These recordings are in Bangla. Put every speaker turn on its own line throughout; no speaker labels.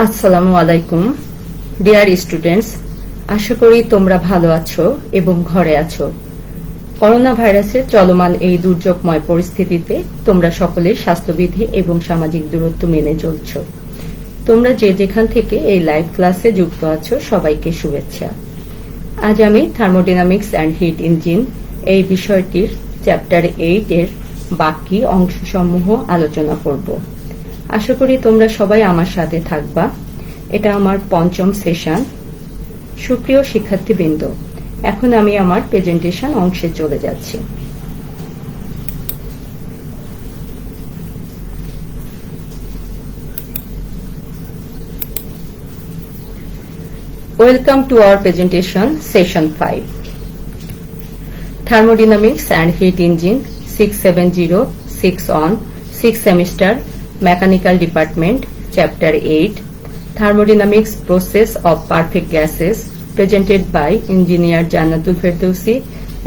আসসালামু আলাইকুম ডিয়ার স্টুডেন্টস, আশা করি তোমরা ভালো আছো এবং ঘরে আছো। করোনা ভাইরাসের চলমান এই দুর্যোগময় পরিস্থিতিতে তোমরা সকলেই স্বাস্থ্যবিধি এবং সামাজিক দূরত্ব মেনে চলছো। তোমরা যে যেখান থেকে এই লাইভ ক্লাসে যুক্ত আছো সবাইকে শুভেচ্ছা। আজ আমি থার্মোডাইনামিক্স অ্যান্ড হিট ইঞ্জিন এই বিষয়টির চ্যাপ্টার 8 এর বাকি অংশসমূহ আলোচনা করব। আশা করি তোমরা সবাই আমার সাথে থাকবা। এটা আমার পঞ্চম সেশন। সুপ্রিয় শিক্ষার্থীবৃন্দ, এখন আমি আমার প্রেজেন্টেশন অংশে চলে যাচ্ছি। Welcome to our presentation session 5 thermodynamics and hit engine 670 6 on 6 semester Mechanical Department, Chapter 8, Thermodynamics Process of Perfect Gases, presented by Engineer Jannatul Ferdowsi,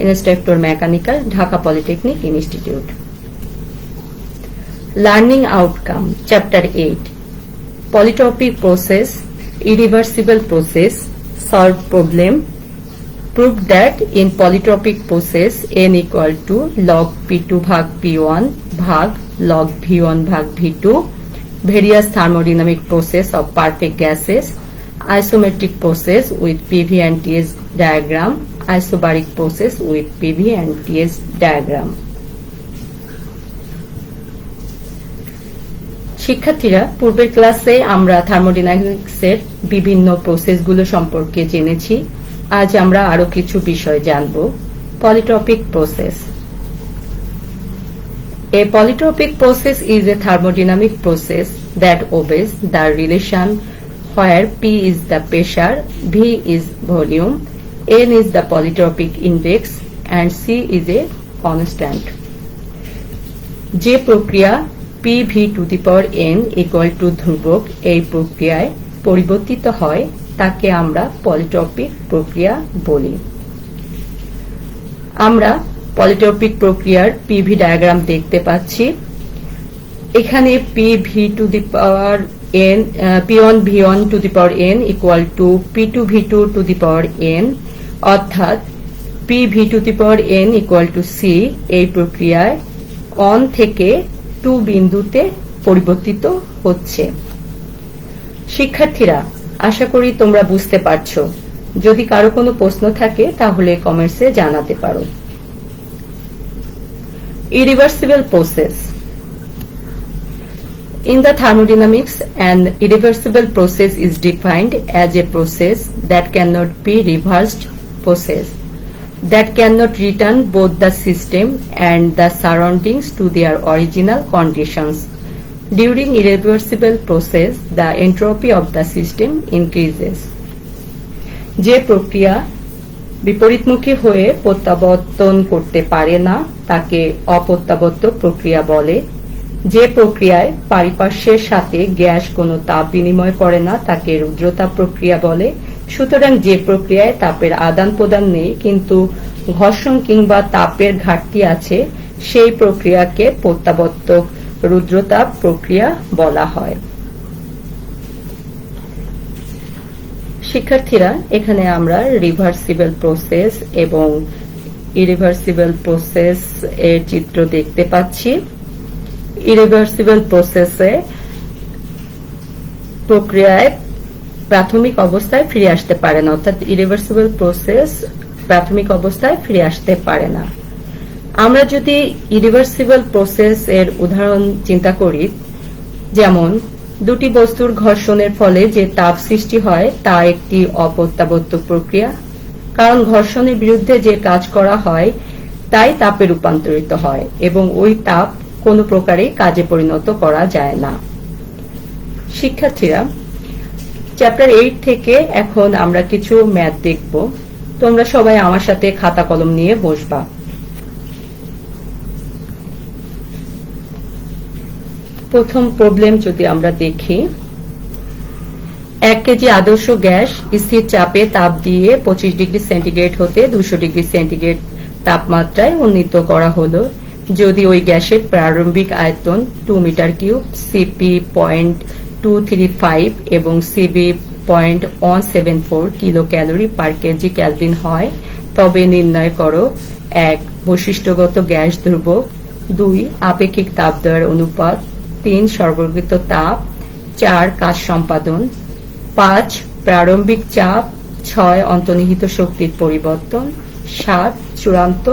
Instructor Mechanical, Dhaka Polytechnic Institute. Learning Outcome, Chapter 8, Polytropic Process, Irreversible Process, Solve Problem. Prove that in polytropic process n equal to log P2 भाग P1 भाग log V1 भाग V2, various thermodynamic process of perfect gases, isometric process with PV and TS diagram, isobaric process with PV and TS diagram. শিক্ষার্থীরা, পূর্বের ক্লাসে আমরা থার্মোডাইনামিক্সের বিভিন্ন প্রসেসগুলো সম্পর্কে জেনেছি। আজ আমরা আরো কিছু বিষয় জানব। Polytropic process. A polytropic process is a thermodynamic process that obeys the relation where P is the pressure, V is volume, N is the polytropic index and C is a constant. যে প্রক্রিয়া PV to the power N equal to ধ্রুবক এই প্রক্রিয়ায় পরিবর্তিত হয় তাকে আমরা পলিট্রপিক প্রক্রিয়া বলি। আমরা পলিট্রপিক প্রক্রিয়ার পিভি ডায়াগ্রাম দেখতে পাচ্ছি। এখানে PV two the power N, P1 V1 to the power N equal to P2 V2 two the power N, অর্থাৎ PV two the power N equal to C এই প্রক্রিয়ায় 1 থেকে 2 বিন্দুতে পরিবর্তিত হচ্ছে। শিক্ষার্থীরা, আশা করি তোমরা বুঝতে পারছো। যদি কারো কোনো প্রশ্ন থাকে তাহলে কমেন্টসে জানাতে পারো। Irreversible process. In the thermodynamics, an irreversible process is defined as a process that cannot be reversed process, that cannot return both the system and the surroundings to their original conditions. During irreversible process, the entropy of the system increases. যে প্রক্রিয়া বিপরীতমুখী হয়ে প্রত্যাবর্তন করতে পারে না তাকে অপ্রত্যাবর্ত প্রক্রিয়া বলে। যে প্রক্রিয়ায় পারিপার্শ্বের সাথে গ্যাস কোনো তাপ বিনিময় করে না তাকে রুদ্রতাপ প্রক্রিয়া বলে। সুতরাং যে প্রক্রিয়ায় তাপের আদান প্রদান নেই কিন্তু ঘর্ষণ কিংবা তাপের ঘাটতি আছে সেই প্রক্রিয়াকে প্রত্যাবর্তক রুদ্রতাপ প্রক্রিয়া বলা হয়। শিক্ষার্থীরা, এখানে আমরা রিভার্সিবল প্রসেস এবং ইরিভার্সিবল প্রসেস এর চিত্র দেখতে পাচ্ছি। ইরিভার্সিবল প্রসেসে প্রক্রিয়ায় প্রাথমিক অবস্থায় ফিরে আসতে পারে না, অর্থাৎ ইরিভার্সিবল প্রসেস প্রাথমিক অবস্থায় ফিরে আসতে পারে না। আমরা যদি ইরিভার্সিবল প্রসেস এর উদাহরণ চিন্তা করি, যেমন দুটি বস্তুর ঘর্ষণের ফলে যে তাপ সৃষ্টি হয় তা একটি অপ্রত্যাবর্তক প্রক্রিয়া, কারণ ঘর্ষণের বিরুদ্ধে যে কাজ করা হয় তাই তাপে রূপান্তরিত হয় এবং ওই তাপ কোনো প্রকারে কাজে পরিণত করা যায় না। শিক্ষার্থীরা, চ্যাপ্টার 8 থেকে এখন আমরা কিছু ম্যাথ দেখব। তোমরা সবাই আমার সাথে খাতা কলম নিয়ে বসবা। প্রথম প্রবলেম যদি আমরা দেখি, 1 কেজি আদর্শ গ্যাস স্থির চাপে তাপ দিয়ে 25 ডিগ্রি সেন্টিগ্রেড হতে 200 ডিগ্রি সেন্টিগ্রেড তাপমাত্রায় উন্নীত করা হলো। যদি ওই গ্যাসের প্রারম্ভিক আয়তন 2 মিটার কিউব, সিপি 0.2 0.235 এবং CV 0.174 kilo calorie per KG kelvin হয়, তবে নির্ণয় করো 1. বৈশিষ্ট্যগত গ্যাস ধ্রুবক, 2. আপেক্ষিক তাপ দর অনুপাত, 3. সর্বকৃত তাপ, 4. কাজ সম্পাদন, 5. প্রারম্ভিক চাপ, 6. অন্তর্নিহিত শক্তির পরিবর্তন, 7. চূড়ান্ত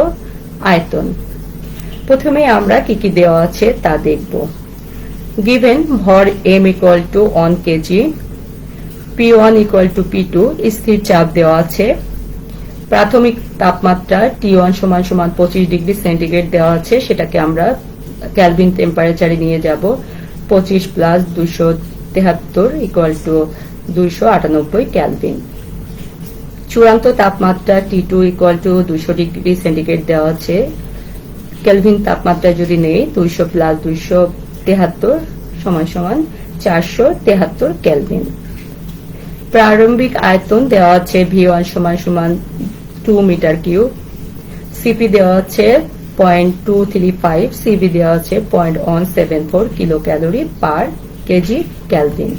আয়তন। প্রথমে আমরা কি কি দেওয়া আছে তা দেখব। গিভেন ভর m equal to 1 KG, P1 equal two P2, স্থির চাপ দেওয়া আছে। প্রাথমিক তাপমাত্রা T1 সমান সমান 25 ডিগ্রি সেন্টিগ্রেড দেওয়া আছে, সেটাকে আমরা কেলভিন টেম্পারেচারে নিয়ে যাব। 25 প্লাস 273 ইকুয়াল টু 298 কেলভিন। চূড়ান্ত তাপমাত্রা T2 equal to 200 degree centigrade দেওয়া আছে। কেলভিন তাপমাত্রা যদি নেই 200 প্লাস 273 সমান সমান 473 কেলভিন। প্রারম্ভিক আয়তন দেওয়া আছে V1 সমান সমান 2 মিটার কিউব, সিপি দেওয়া আছে 0.235, সিবি দেওয়া আছে 0.174 kilo calorie per KG kelvin.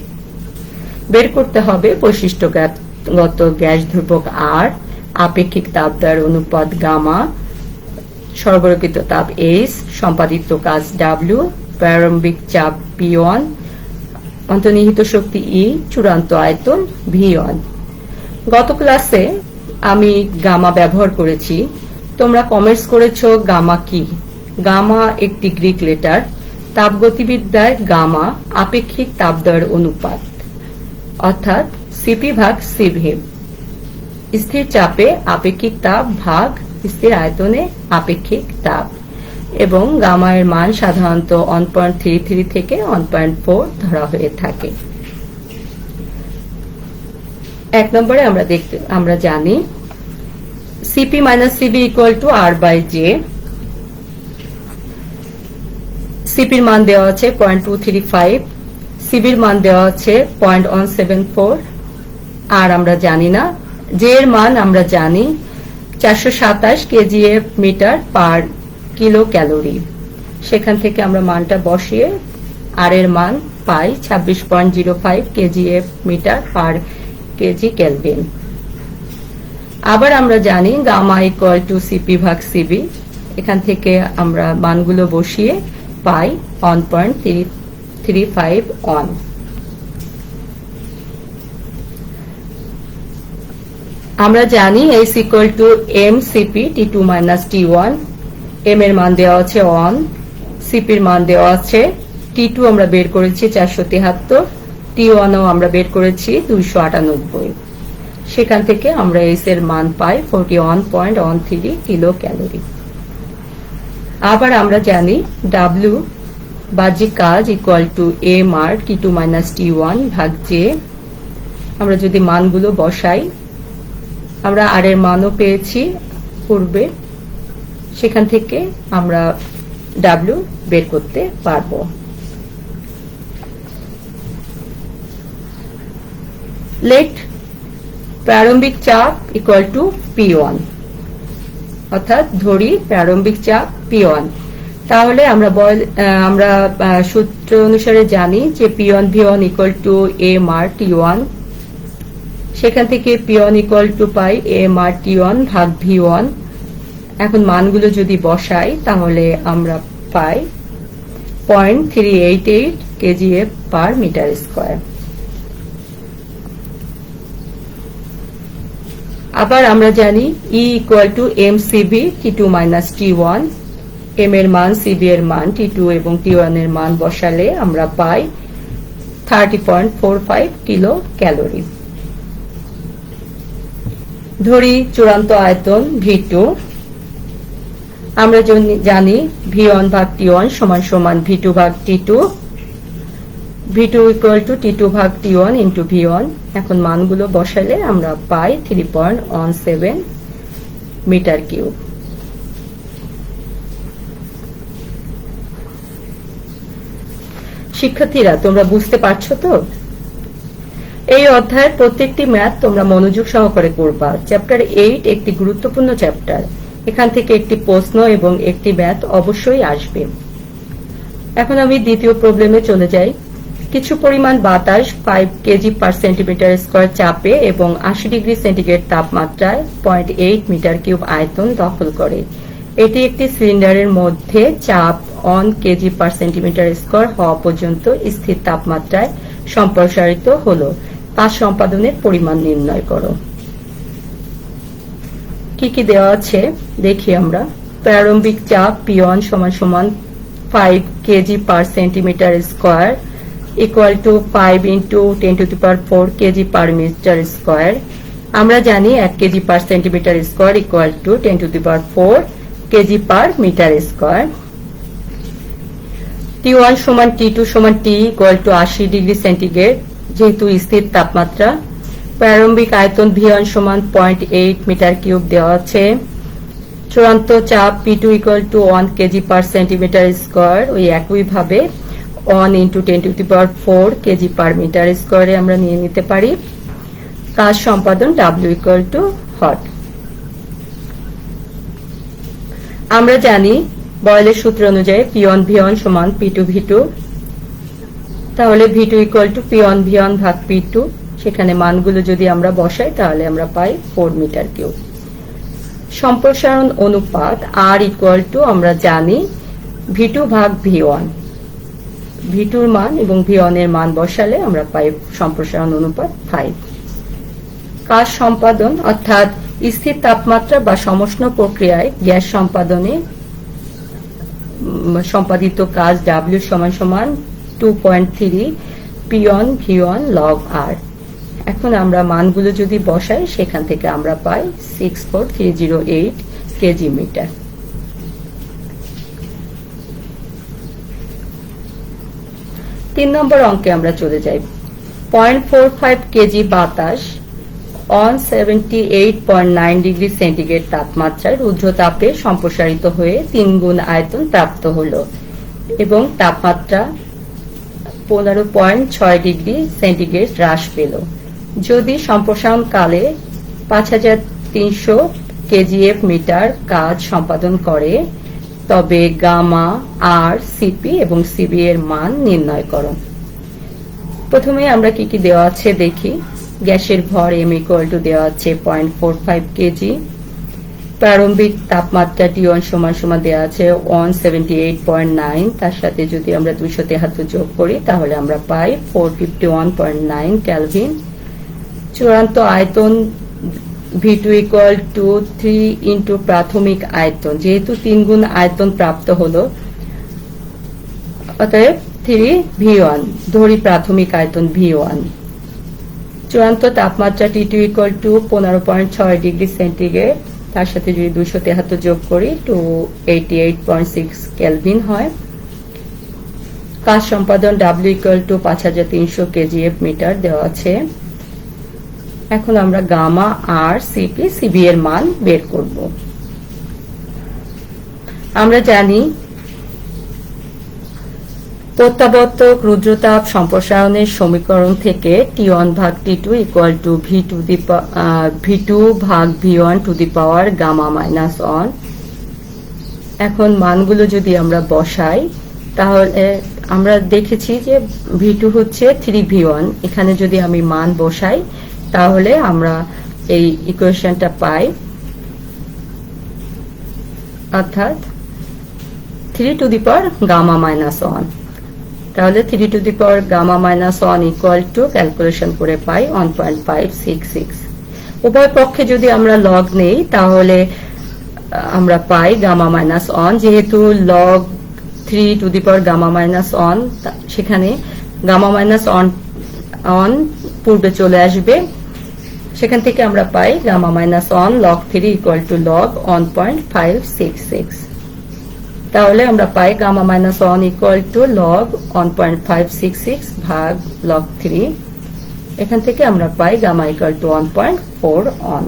বের করতে হবে বৈশিষ্ট্যগত গ্যাস ধ্রুবক আর, আপেক্ষিক তাপ দর অনুপাত গামা, সরবরাহকৃত তাপ H, সম্পাদিত কাজ W, প্রারম্ভিক চাপ P1, অন্তর্নিহিত শক্তি E, চূড়ান্ত আয়তন V1। গত ক্লাসে আমি গামা ব্যবহার করেছি, তোমরা কমেন্টস করেছো গামা কি। গামা একটি গ্রিক লেটার। তাপগতিবিদ্যায় গামা আপেক্ষিক তাপ দর অনুপাত, অর্থাৎ সিপি ভাগ সিভি। স্থির চাপে আপেক্ষিক তাপ ভাগ স্থির আয়তনে আপেক্ষিক তাপ, এবং গামা এর মান সাধারণত 1.33 থেকে 1.4 ধরা হয়ে থাকে। 1 নম্বরে আমরা জানি CP minus CV equal to R by J. সিপির মান দেওয়া আছে 0.235, সিবির মান দেওয়া আছে 0.174, আর আমরা জানি না। জে এর মান আমরা জানি 427 KGF metre per kilo calorie. সেখান থেকে আমরা মানটা বসিয়ে আর এর মান পাই 26.05 KGF metre per KG kelvin. আবার আমরা জানি গামা ইকুয়াল টু সিপি ভাগ সিবি। এখান থেকে আমরা মানগুলো বসিয়ে পাই 1.351। আমরা জানি H equal to M CP T2 minus T1। M এর মান দেওয়া আছে 1, সিপির মান দেওয়া আছে T2 আমরা বের করেছি 473, T1 ও আমরা বের করেছি 298। সেখান থেকে আমরা H এর মান পাই 41.13 কিলো ক্যালোরি। আবার আমরা জানি W বাহ্যিক কাজ equal to M R T2 minus T1 ভাগ জে। আমরা যদি মানগুলো বসাই, আমরা আর এর মানও পেয়েছি পূর্বে, সেখান থেকে আমরা W বের করতে পারবো। লেট প্রারম্ভিক চাপ ইকুয়াল টু P1, অর্থাৎ ধরি প্রারম্ভিক চাপ P1। তাহলে আমরা সূত্র অনুসারে জানি যে P1 V1 equal to M R T1। সেখান থেকে P1 ইকুয়াল টু পাই এম আর T1 ভাগ V1। এখন মানগুলো যদি বসাই তাহলে আমরা পাই 0.388 কেজিএফ পার মিটার স্কয়ার। আবার আমরা জানি E equal to M CV T2 minus T1। M এর মান, সিবি এর মান, T2 এবং T1 এর মান বসালে আমরা পাই 30.45 কিলো ক্যালোরি। ধরি চূড়ান্ত আয়তন V2। আমরা জানি V1 ভাগ T1 সমান সমান V2 ভাগ T2। V2 equal to T2 ভাগ T1 ইন্টু V1। এখন মানগুলো বসালে আমরা পাই 3.17 মিটার কিউব। শিক্ষার্থীরা, তোমরা বুঝতে পারছো তো? এই অধ্যায়ের প্রত্যেকটি ম্যাথ তোমরা মনোযোগ সহকারে করবা। চ্যাপ্টার 8 একটি গুরুত্বপূর্ণ চ্যাপ্টার। এখান থেকে একটি প্রশ্ন এবং একটি ম্যাথ অবশ্যই আসবে। এখন আমি দ্বিতীয় প্রবলেমে চলে যাই। কিছু পরিমাণ বাতাস 5 কেজি পার সেন্টিমিটার স্কয়ার চাপে এবং 80 ডিগ্রি সেন্টিগ্রেড তাপমাত্রায় 0.8 মিটার কিউব আয়তন দখল করে। এটি একটি সিলিন্ডারের মধ্যে চাপ 1 কেজি পার সেন্টিমিটার স্কয়ার হওয়া পর্যন্ত স্থির তাপমাত্রায় সম্প্রসারিত হলো। কাজ সম্পাদনের পরিমাণ নির্ণয় করো। কি কি দেওয়া আছে দেখি আমরা। প্রারম্ভিক চাপ P1 = 5 KG per centimetre square equal to 5 into 10 to the power 4 KG per metre square. আমরা জানি 1 KG per centimetre square equal to 10 to the power 4 KG per metre square. T1 = T2 = T equal to 80 degree centigrade যেহেতু স্থির তাপমাত্রা। প্রারম্ভিক আয়তন V1 = 0.8 মিটার কিউব দেওয়া আছে। চূড়ান্ত চাপ P2 = 1 KG per centimetre square. ওই একইভাবে 1 into 10 to the power 4 KG per metre স্কয়ারে আমরা নিয়ে নিতে পারি। কাজ সম্পাদন W = হট। আমরা জানি বয়েলের সূত্র অনুযায়ী P1 V1 = P2 V2। তাহলে V2 = P1 V1 ভাগ P2। সেখানে মানগুলো যদি আমরা বসাই তাহলে আমরা পাই 4 মিটার কিউব। সম্প্রসারণ অনুপাত R = আমরা জানি V2 ভাগ V1। V2 এর মান এবং V1 এর মান বসালে আমরা পাই সম্প্রসারণ অনুপাত 5। কাজ সম্পাদন অর্থাৎ স্থির তাপমাত্রা বা সমুষ্ণ প্রক্রিয়ায় গ্যাস সম্পাদনে সম্পাদিত কাজ W = 2.3 P1 V1 log R। এখন আমরা মানগুলো যদি বসাই সেখান থেকে আমরা পাই 64308 কেজি মিটার। 3 নম্বর অঙ্কে আমরা চলে যাই। 0.45 কেজি বাতাস 178.9 ডিগ্রি সেন্টিগ্রেড তাপমাত্রায় রুদ্ধতাপে সম্প্রসারিত হয়ে 3 গুণ আয়তন প্রাপ্ত হলো এবং তাপমাত্রা 15.6 ডিগ্রি সেন্টিগ্রেড হ্রাস পেল। যদি সম্প্রসারণ কালে 5300 কেজিএফ মিটার কাজ সম্পাদন করে তবে গামা আর সিপি এবং সিবি এর মান নির্ণয় করো। প্রথমে আমরা কি কি দেওয়া আছে দেখি। গ্যাসের ভর M = দেওয়া আছে 0.45 কেজি। প্রারম্ভিক তাপমাত্রা T1 = দেওয়া আছে 178.9। তার সাথে যদি আমরা 273 যোগ করি তাহলে আমরা পাই 451.9 কেলভিন। চূড়ান্ত আয়তন V2 = 3 ইন্টু প্রাথমিক আয়তন। যেহেতু 3 গুণ আয়তন প্রাপ্ত হলো অতএব 3 V1 ধরি প্রাথমিক আয়তন V1। চূড়ান্ত তাপমাত্রা T2 = 15.6 ডিগ্রি সেন্টিগ্রেড। তার সাথে যদি 273 যোগ করি 288.6 কেলভিন হয়। কাজ সম্পাদন W = 5300 কেজিএফ মিটার দেওয়া আছে। এখন আমরা গামা আর সিপি সিবি এর মান বের করব। আমরা জানি প্রত্যাবর্তক রুদ্রতাপ সম্প্রসারণের সমীকরণ থেকে T1 ভাগ T2 = V2 ভাগ V1 to the power gamma minus 1। এখন মানগুলো যদি আমরা বসাই তাহলে আমরা দেখেছি যে V2 হচ্ছে 3V1। এখানে যদি আমি মান বসাই তাহলে আমরা এই ইকুয়েশনটা পাই, অর্থাৎ 3 to the power gamma minus 1। তাহলে 3 to the power gamma minus 1 equal to calculation করে পাই 1.566। উভয় পক্ষে যদি আমরা লগ নেই তাহলে আমরা পাই গামা মাইনাস 1। যেহেতু log 3 to the power gamma minus 1, সেখানে গামা মাইনাস 1 পূর্বে চলে আসবে। সেখান থেকে আমরা পাই gamma minus 1 log 3 equal to log 1.566। তাহলে আমরা পাই gamma minus 1 equal to log 1.566 ভাগ log 3। এখান থেকে আমরা পাই গামা ইকুয়াল টু 1.41।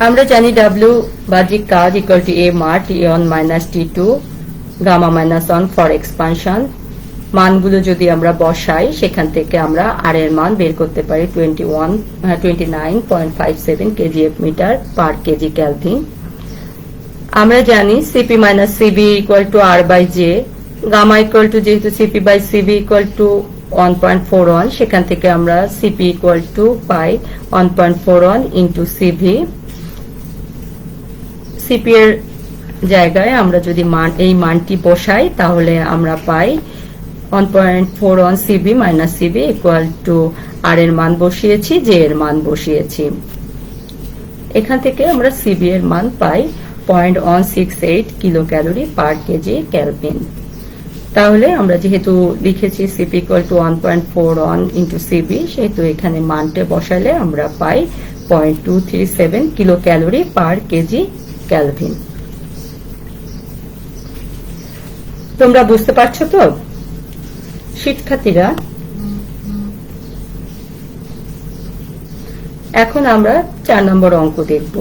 আমরা জানি W বাহ্যিক কাজ ইকুয়াল টু A মার T1 মাইনাস T2 gamma minus 1 for expansion. মানগুলো যদি আমরা বসাই সেখান থেকে আমরা আর এর মান বের করতে পারি 29.57 KGF metre per KG kelvin. আমরা জানি CP minus CV equal to R by J, gamma equal to যেহেতু CP by CV equal to 1.41, সেখান থেকে আমরা সিপি ইকুয়াল টু পাই 1.41 ইন্টু সিভি। সিপি এর জায়গায় আমরা যদি এই মানটি বসাই তাহলে আমরা পাই 1.41 CV minus CV equal to R এর মান বসিয়েছি, জে এর মান বসিয়েছি। এখান থেকে আমরা সিবি এর মান পাই 0.168 kilo calorie per KG kelvin. তাহলে আমরা যেহেতু লিখেছি CP equal to 1.41 into CV, সেহেতু এখানে মানটা বসালে আমরা পাই 0.237 kilo calorie per KG kelvin. তোমরা বুঝতে পারছো তো শিক্ষার্থীরা? এখন আমরা 4 নম্বর অঙ্ক দেখব।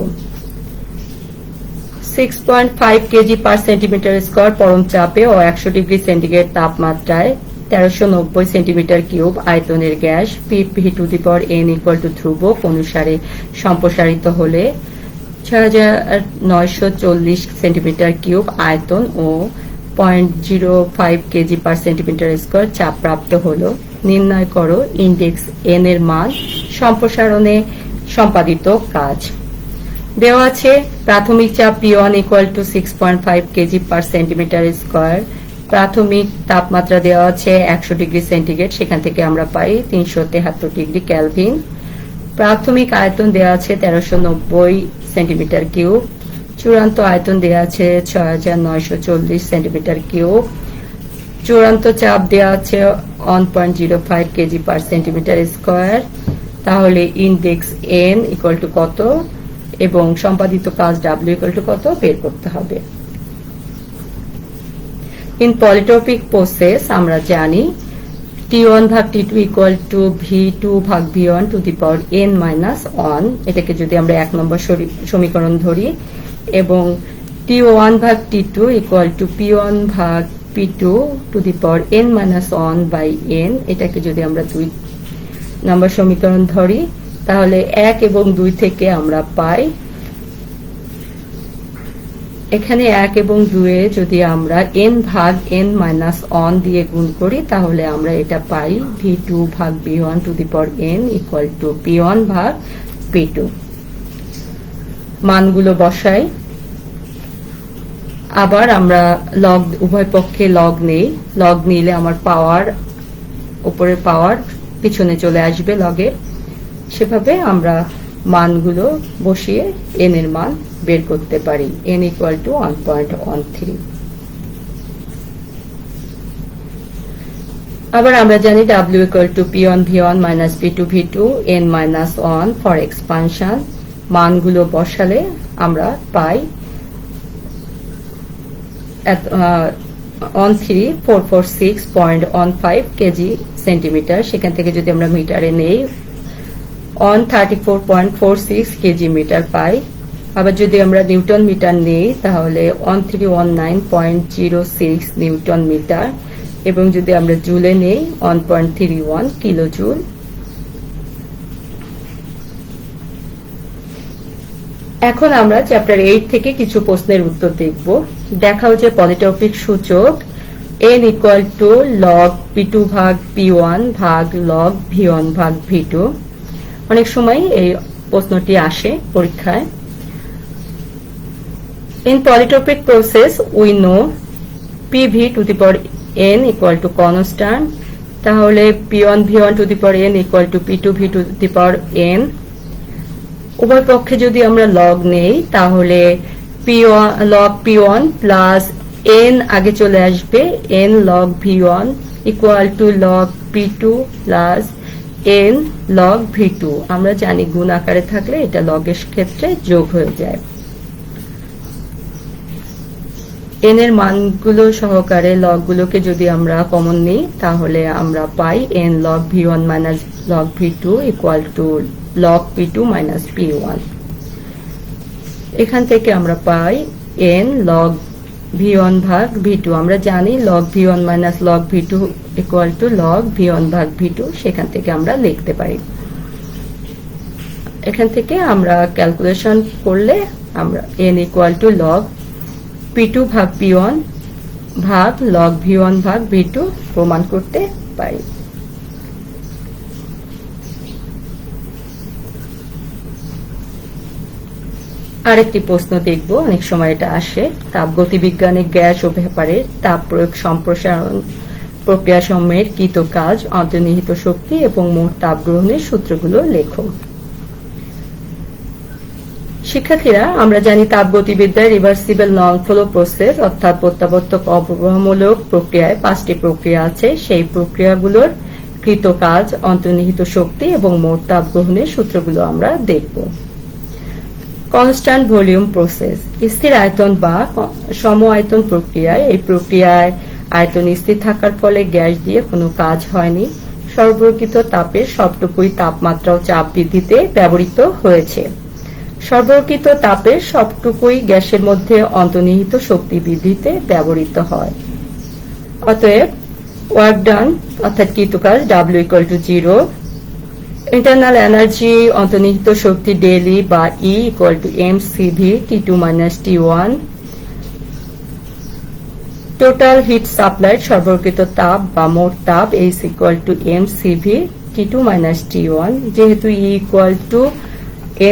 6.5 কেজি পার সেন্টিমিটার স্কয়ার পরম চাপে ও 100 ডিগ্রি সেন্টিগ্রেড তাপমাত্রায় 1390 সেন্টিমিটার কিউব আয়তনের gas P two the power N equal to ধ্রুবক অনুসারে সম্প্রসারিত হলে 6940 সেন্টিমিটার কিউব আয়তন ও 0.05 কেজি পার সেন্টিমিটার স্কয়ার চাপ প্রাপ্ত হলো। নির্ণয় করো ইন্ডেক্স এন এর মান, সম্প্রসারণে সম্পাদিত কাজ। দেওয়া আছে প্রাথমিক চাপ P1 equal two 6.5 KG per centimetre square, প্রাথমিক তাপমাত্রা দেওয়া আছে 100 ডিগ্রি সেন্টিগ্রেড, সেখান থেকে আমরা পাই 373 ডিগ্রি কেলভিন। প্রাথমিক আয়তন দেওয়া আছে 1390 সেন্টিমিটার কিউব, চূড়ান্ত আয়তন দেওয়া আছে 6940 সেন্টিমিটার কিউব, চূড়ান্ত চাপ দেওয়া আছে 1.05 কেজি পার সেন্টিমিটার স্কয়ার। তাহলে ইন্ডেক্স এন ইকুয়াল টু কত এবং সম্পাদিত কাজ ডাব্লিউ ইকুয়াল টু কত বের করতে হবে। ইন পলিট্রপিক প্রসেস আমরা জানি T1 ভাগ T2 ইকুয়াল টু V2 ভাগ V1 to the power n minus 1, এটাকে যদি আমরা 1 নম্বর সমীকরণ ধরি, এবং T1 ভাগ T2 ইকুয়াল টু P1 ভাগ P2 to the power n minus 1 by n, এটাকে যদি আমরা 2 নম্বর সমীকরণ ধরি, তাহলে 1 এবং 2 থেকে আমরা পাই, এখানে 1 এবং 2 এ যদি আমরা n ভাগ n মাইনাস 1 দিয়ে গুণ করি তাহলে আমরা এটা পাই V2 ভাগ V1 to the power n equal to P1 ভাগ P2। মানগুলো বসাই, আবার আমরা লগ উভয় পক্ষে লগ নেই, লগ নিলে আমার পাওয়ার উপরের পাওয়ার পিছনে চলে আসবে লগে, সেভাবে আমরা মানগুলো বসিয়ে n এর মান বের করতে পারি। n equal to 1.13। আবার আমরা জানি w equal to p1 v1 minus p2 v2 n minus 1 for expansion. মানগুলো বসালে আমরা পাই 13446.15 কেজি সেন্টিমিটার, সেখান থেকে যদি আমরা মিটারে নেই 134.46 কেজি মিটার পাই। আবার যদি আমরা নিউটন মিটার নেই তাহলে 1319.06 নিউটন মিটার, এবং যদি আমরা জুলে নেই 1.31 কিলো জুল। এখন আমরা চ্যাপ্টার 8 থেকে কিছু প্রশ্নের উত্তর দেখব। দেখাও যে পলিট্রপিক সূচক n equal to log p2 ভাগ p1 ভাগ লগ v1 ভাগ v2। অনেক সময় এই প্রশ্নটি আসে পরীক্ষায়। In polytropic process we know PV to the power n equal to constant, তাহলে P1 V1 to the power n equal to P2 V to the power n। উভয় পক্ষে যদি আমরা লগ নেই তাহলে লগ P1 প্লাস n আগে চলে আসবে, n log V1 equal to log P2 plus n log V2। আমরা জানি গুণ আকারে থাকলে এটা লগের ক্ষেত্রে যোগ হয়ে যায়। n এর মানগুলো সহকারে লগগুলোকে যদি আমরা কমন নিই তাহলে আমরা পাই n log V1 minus log V2 equal to log P2 minus P1। এখান থেকে আমরা পাই n log V1 ভাগ V2। আমরা জানি log V1 minus log V2 equal to log V1 ভাগ V2, সেখান থেকে আমরা লিখতে পারি। এখান থেকে আমরা ক্যালকুলেশন করলে আমরা n equal to log P2 ভাগ P1 ভাগ log V1 ভাগ V2 প্রমাণ করতে পারি। আরেকটি প্রশ্ন দেখব, অনেক সময় এটা আসে। তাপগতিবিজ্ঞানে গ্যাস ও ভেপারের তাপ প্রয়োগ সম্প্রসারণ প্রক্রিয়া সমূহের কৃত কাজ, অন্তর্নিহিত শক্তি এবং মোট তাপ গ্রহণের সূত্রগুলো লেখো। শিক্ষার্থীরা, আমরা জানি তাপগতিবিদ্যায় রিভার্সিবল নন ফ্লো প্রসেস অর্থাৎ প্রত্যাবর্তক অববাহমূলক প্রক্রিয়ায় 5টি প্রক্রিয়া আছে। সেই প্রক্রিয়াগুলোর কৃত কাজ, অন্তর্নিহিত শক্তি এবং মোট তাপ গ্রহণের সূত্রগুলো আমরা দেখব। কনস্ট্যান্ট ভলিউম প্রসেস, স্থির আয়তন বা সম আয়তন প্রক্রিয়ায়। এই প্রক্রিয়ায় আয়তন স্থির থাকার ফলে গ্যাস দিয়ে কোনো কাজ হয়নি। সরবরাহিত তাপের সবটুকুই তাপমাত্রা ও চাপ বৃদ্ধিতে ব্যবহৃত হয়েছে। সরবরাহিত তাপের সবটুকুই গ্যাসের মধ্যে অন্তর্নিহিত শক্তি বৃদ্ধিতে ব্যবহৃত হয়। অতএব ওয়ার্ক ডান অর্থাৎ কৃত কাজ W=0, ইন্টারনাল এনার্জি অন্তর্নিহিত শক্তি ডেলি বা E=mCV T2 - T1, total hit supply সরবরাহিত তাপ বা মোট তাপ H=mCV T2 - T1, যেহেতু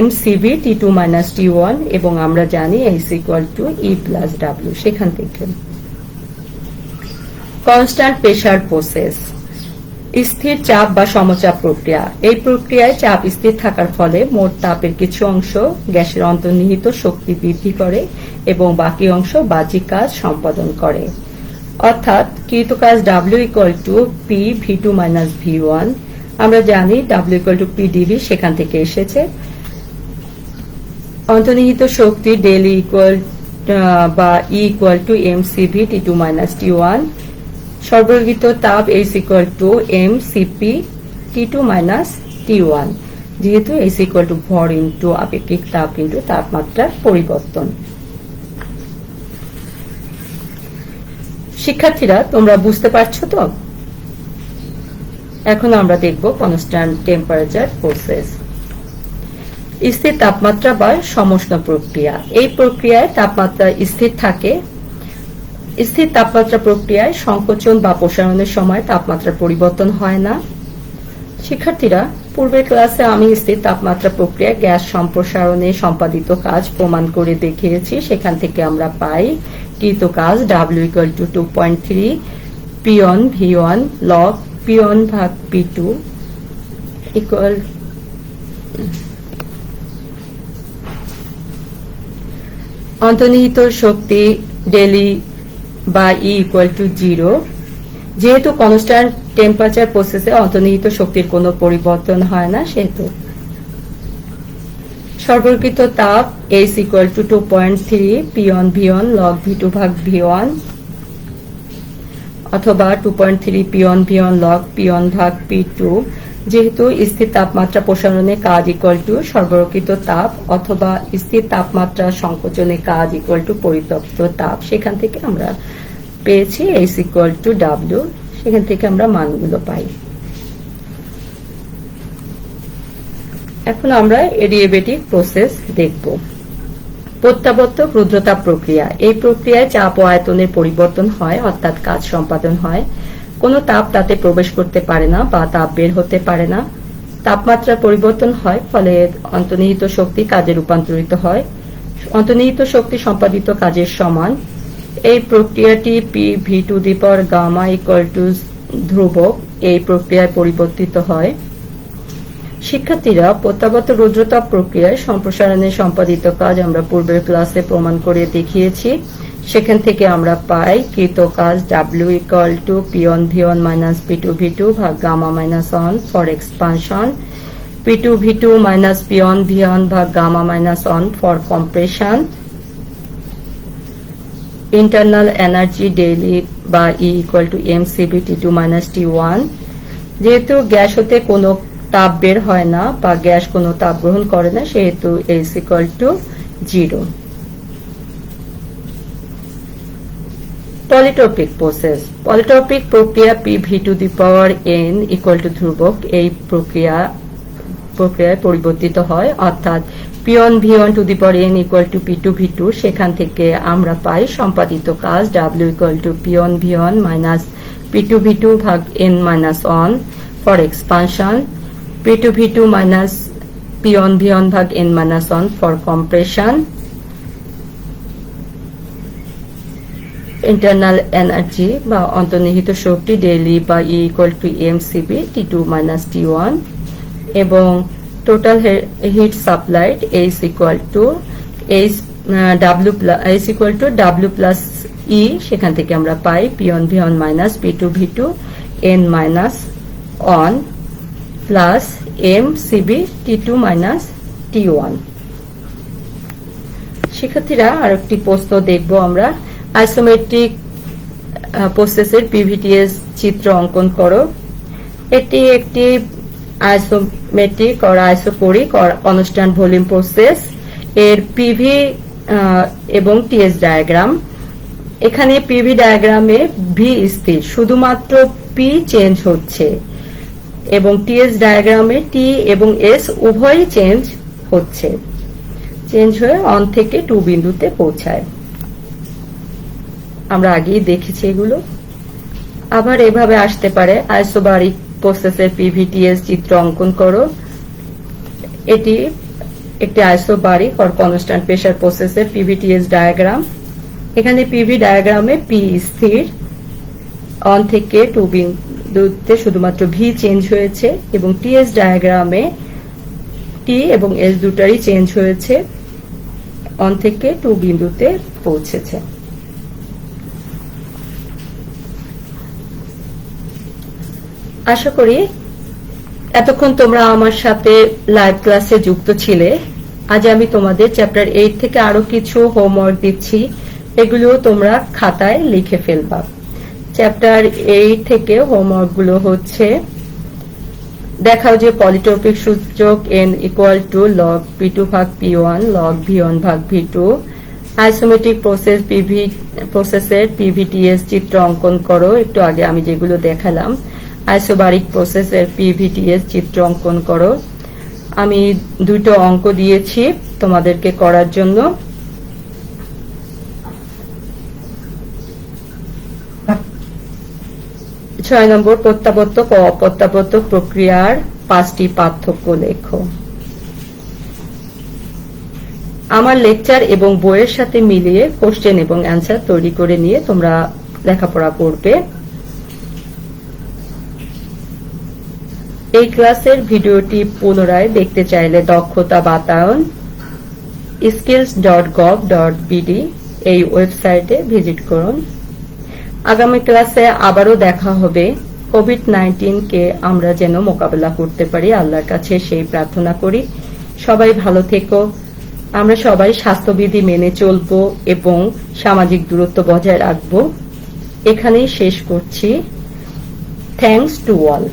E=mCV T2 - T1 এবং আমরা জানি H=E+W। সেখান থেকে কনস্ট্যান্ট প্রেসার প্রসেস, স্থির চাপ বা সমচাপ প্রক্রিয়া। এই প্রক্রিয়ায় চাপ স্থির থাকার ফলে মোট তাপের কিছু অংশ গ্যাসের অন্তর্নিহিত শক্তি বৃদ্ধি করে এবং বাকি অংশ বাহ্যিক কাজ সম্পাদন করে। অর্থাৎ কৃত কাজ W=P(V2 - V1)। আমরা জানি W=PdV, সেখান থেকে এসেছে। অন্তর্নিহিত শক্তি ডেলি বা E=mCV T2 - T1, সরবরাহিত তাপ H=mCp T2 - T1, যেহেতু H=ভর ইন্টু আপেক্ষিক তাপ ইন্টু তাপমাত্রার পরিবর্তন। শিক্ষার্থীরা, তোমরা বুঝতে পারছো তো? এখন আমরা দেখব কনস্ট্যান্ট টেম্পারেচার প্রসেস, স্থির তাপমাত্রা বা সমুষ্ণ প্রক্রিয়া। এই প্রক্রিয়ায় তাপমাত্রা স্থির থাকে। স্থির তাপমাত্রা প্রক্রিয়ায় সংকোচন বা প্রসারণের সময় তাপমাত্রার পরিবর্তন হয় না। শিক্ষার্থীরা, পূর্বের ক্লাসে আমি স্থির তাপমাত্রা প্রক্রিয়ায় গ্যাস সম্প্রসারণে সম্পাদিত কাজ প্রমাণ করে দেখিয়েছি। সেখান থেকে আমরা পাই কৃত কাজ W=2.3 P1 V1 log P1 ভাগ P2 ইকুয়াল অন্তর্নিহিত শক্তি ডেলি বা E=0। যেহেতু কনস্ট্যান্ট টেম্পারেচার প্রসেসে অন্তর্নিহিত শক্তির কোনো পরিবর্তন হয় না, সেহেতু সরবরাহিত তাপ H=2.3 P1 V1 log V2 ভাগ V1 অথবা 2.3 P1 V1 log P1 ভাগ P2। যেহেতু স্থির তাপমাত্রা প্রসারণে কাজ সরবরাহিত তাপ অথবা স্থির তাপমাত্রা সংকোচনে কাজ পরিতপ্ত তাপ, সেখান থেকে আমরা পেয়েছি H=W। সেখান থেকে আমরা মানগুলো পাই। এখন আমরা এডিয়াবেটিক প্রসেস দেখব। প্রত্যাবর্তক রুদ্রতাপ প্রক্রিয়া, এই প্রক্রিয়ায় চাপ ও আয়তনের পরিবর্তন হয় অর্থাৎ কাজ সম্পাদন হয়। কোনো তাপ তাতে প্রবেশ করতে পারে না বা তাপ বের হতে পারে না। তাপমাত্রার পরিবর্তন হয়, ফলে অন্তর্নিহিত শক্তি কাজে রূপান্তরিত হয়। অন্তর্নিহিত শক্তি সম্পাদিত কাজের সমান। এই প্রক্রিয়াটি P(V2)γ ধ্রুবক এই প্রক্রিয়ায় পরিবর্তিত হয়। শিক্ষার্থীরা, প্রত্যাবর্তক রুদ্রতাপ প্রক্রিয়ায় সম্প্রসারণে সম্পাদিত কাজ আমরা পূর্বের ক্লাসে প্রমাণ করে দেখিয়েছি। সেখান থেকে আমরা পাই কৃত কাজ W=P1 V1 - P2 V2 ভাগ γ - 1 for expansion, P2 V2 - P1 V1 ভাগ γ - 1 for compression, internal energy daily বা E=mCV T2 - T1। যেহেতু গ্যাস হতে কোনো তাপ বের হয় না বা গ্যাস কোনো তাপ গ্রহণ করে না, সেহেতু H=0। পলিট্রপিক প্রসেস, পলিট্রপিক প্রক্রিয়া P(V2)n ধ্রুবক এই প্রক্রিয়ায় পরিবর্তিত হয়, অর্থাৎ P P1 V1 to the power n equal to P2 V2, সেখান থেকে আমরা পাই সম্পাদিত কাজ W equal to P1 V1 minus P2 V2 ভাগ n minus 1 for expansion, P2 V2 minus P1 V1 ভাগ n minus 1 for compression, internal energy বা অন্তর্নিহিত শক্তি ডেইলি বা E equal to mcb T2 minus T1 এবং total heat supplied H equal to W plus E, সেখান থেকে আমরা পাই P1 V1 minus P2 V2 n minus 1 plus mcb T2 minus T1। শিক্ষার্থীরা আরেকটি প্রশ্ন দেখব আমরা। আইসোমেট্রিক প্রসেসের পিভিটিএস চিত্র অঙ্কন করো। এটি একটি isometric or isochoric or constant volume process এর পিভি এবং টিএস ডায়াগ্রাম। এখানে পিভি ডায়াগ্রামে ভি স্থির, শুধুমাত্র পি চেঞ্জ হচ্ছে এবং টিএস ডায়াগ্রামে টি এবং এস উভয়ই চেঞ্জ হয়ে 1 থেকে 2 বিন্দুতে পৌঁছায়। আমরা আগেই দেখেছি এগুলো। আবার এভাবে আসতে পারে আইসোবারিক প্রসেসের পিভিটিএস চিত্র অঙ্কন করো। এটি একটি আইসোবারিক or কনস্ট্যান্ট প্রেসার প্রসেসের পিভিটিএস ডায়াগ্রাম। এখানে পিভি ডায়াগ্রামে পি স্থির, 1 থেকে 2 বিন্দুতে শুধুমাত্র ভি চেঞ্জ হয়েছে এবং টিএস ডায়াগ্রামে টি এবং এস দুটারই চেঞ্জ হয়েছে, 1 থেকে 2 বিন্দুতে পৌঁছেছে। আশা করি এতক্ষণ তোমরা আমার সাথে লাইভ ক্লাসে যুক্ত ছিলে। আজ আমি তোমাদের চ্যাপ্টার 8 থেকে আরো কিছু হোমওয়ার্ক দিচ্ছি, এগুলো তোমরা খাতায় লিখে ফেলবা। চ্যাপ্টার 8 থেকে হোমওয়ার্ক গুলো হচ্ছে, দেখাও যে পলিট্রপিক সূচক n equal to log P2 ভাগ P1 log V1 ভাগ V2, আইসোমেট্রিক প্রসেসের পিভিটিএস চিত্র অঙ্কন করো। একটু আগে আমি যেগুলো দেখালাম, আইসোবারিক প্রসেসের পিভিটিএস চিত্র অঙ্কন করো। আমি 2টো অঙ্ক দিয়েছি তোমাদেরকে করার জন্য। ছয় নম্বর, প্রত্যাবর্তক ও অপ্রত্যাবর্তক প্রক্রিয়ার 5টি পার্থক্য লেখো। আমার লেকচার এবং বইয়ের সাথে মিলিয়ে কোশ্চেন এবং অ্যান্সার তৈরি করে নিয়ে তোমরা লেখাপড়া করবে। এই ক্লাসের ভিডিওটি পুনরায় দেখতে চাইলে দক্ষতা বাতায়ন skills.gov.bd এই ওয়েবসাইটে ভিজিট করুন। আগামী ক্লাসে আবারও দেখা হবে। কোভিড-19 কে আমরা যেন মোকাবেলা করতে পারি, আল্লাহর কাছে সেই প্রার্থনা করি। সবাই ভালো থেকো। আমরা সবাই স্বাস্থ্যবিধি মেনে চলবো এবং সামাজিক দূরত্ব বজায় রাখবো। এখানেই শেষ করছি। Thanks to all.